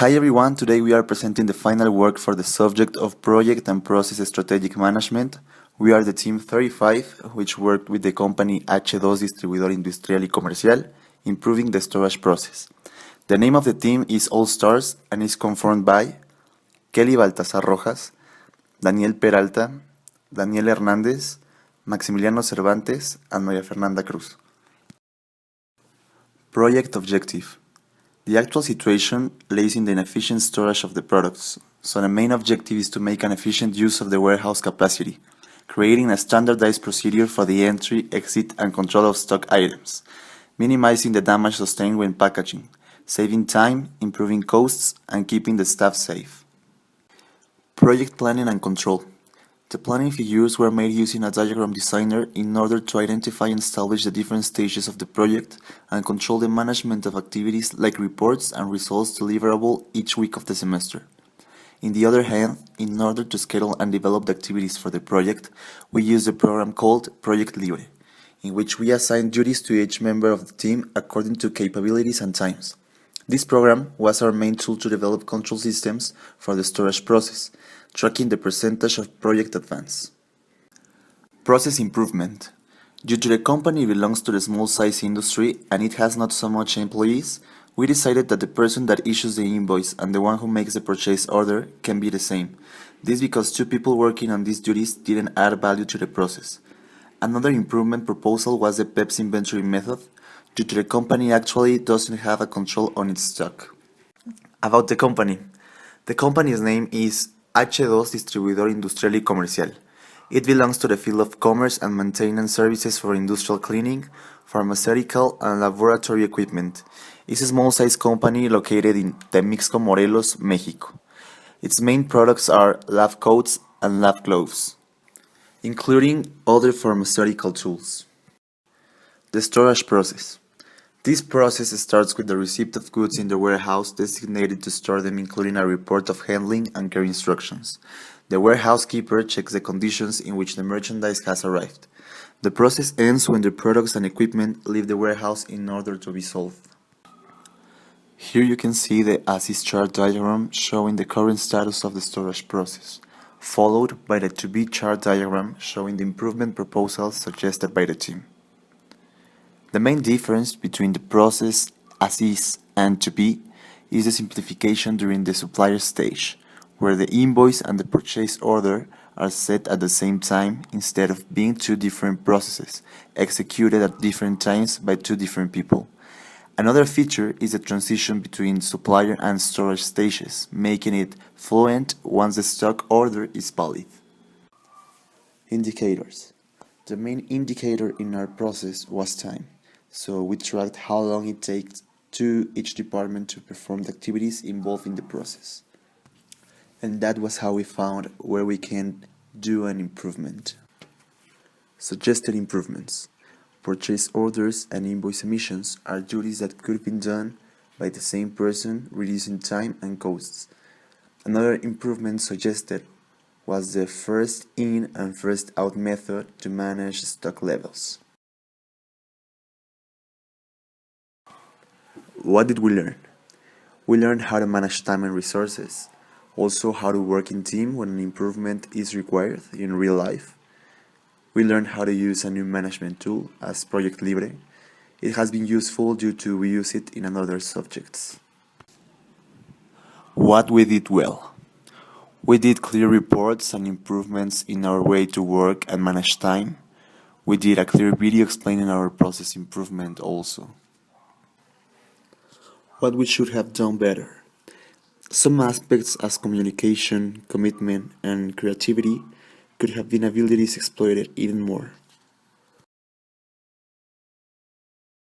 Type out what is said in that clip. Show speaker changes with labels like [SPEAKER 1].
[SPEAKER 1] Hi everyone, today we are presenting the final work for the subject of Project and Process Strategic Management. We are the team 35, which worked with the company H2 Distribuidor Industrial y Comercial, improving the storage process. The name of the team is All Stars and is conformed by Kelly Baltasar Rojas, Daniel Peralta, Daniel Hernández, Maximiliano Cervantes, and María Fernanda Cruz. Project Objective. The actual situation lays in the inefficient storage of the products, so the main objective is to make an efficient use of the warehouse capacity, creating a standardized procedure for the entry, exit, and control of stock items, minimizing the damage sustained when packaging, saving time, improving costs, and keeping the staff safe. Project Planning and Control. The planning figures were made using a diagram designer in order to identify and establish the different stages of the project and control the management of activities like reports and results deliverable each week of the semester. On the other hand, in order to schedule and develop the activities for the project, we use a program called Project Libre, in which we assign duties to each member of the team according to capabilities and times. This program was our main tool to develop control systems for the storage process, tracking the percentage of project advance. Process improvement. Due to the company belongs to the small size industry and it has not so much employees, we decided that the person that issues the invoice and the one who makes the purchase order can be the same. This because two people working on these duties didn't add value to the process. Another improvement proposal was the PEPS inventory method, due to the company actually doesn't have a control on its stock. About the company. The company's name is H2 Distribuidor Industrial y Comercial. It belongs to the field of commerce and maintenance services for industrial cleaning, pharmaceutical, and laboratory equipment. It's a small-sized company located in Temixco, Morelos, Mexico. Its main products are lab coats and lab gloves, including other pharmaceutical tools. The storage process. This process starts with the receipt of goods in the warehouse designated to store them, including a report of handling and care instructions. The warehouse keeper checks the conditions in which the merchandise has arrived. The process ends when the products and equipment leave the warehouse in order to be sold. Here you can see the as-is chart diagram showing the current status of the storage process, followed by the to-be chart diagram showing the improvement proposals suggested by the team. The main difference between the process as is and to be is the simplification during the supplier stage, where the invoice and the purchase order are set at the same time instead of being two different processes, executed at different times by two different people. Another feature is the transition between supplier and storage stages, making it fluent once the stock order is valid. Indicators. The main indicator in our process was time. So we tracked how long it takes to each department to perform the activities involved in the process. And that was how we found where we can do an improvement. Suggested improvements. Purchase orders and invoice emissions are duties that could be done by the same person, reducing time and costs. Another improvement suggested was the first in and first out method to manage stock levels. What did we learn? We learned how to manage time and resources, also how to work in team when an improvement is required in real life. We learned how to use a new management tool as Project Libre. It has been useful due to we use it in another subjects. What we did well. We did clear reports and improvements in our way to work and manage time. We did a clear video explaining our process improvement also. What we should have done better. Some aspects as communication, commitment, and creativity could have been abilities exploited even more.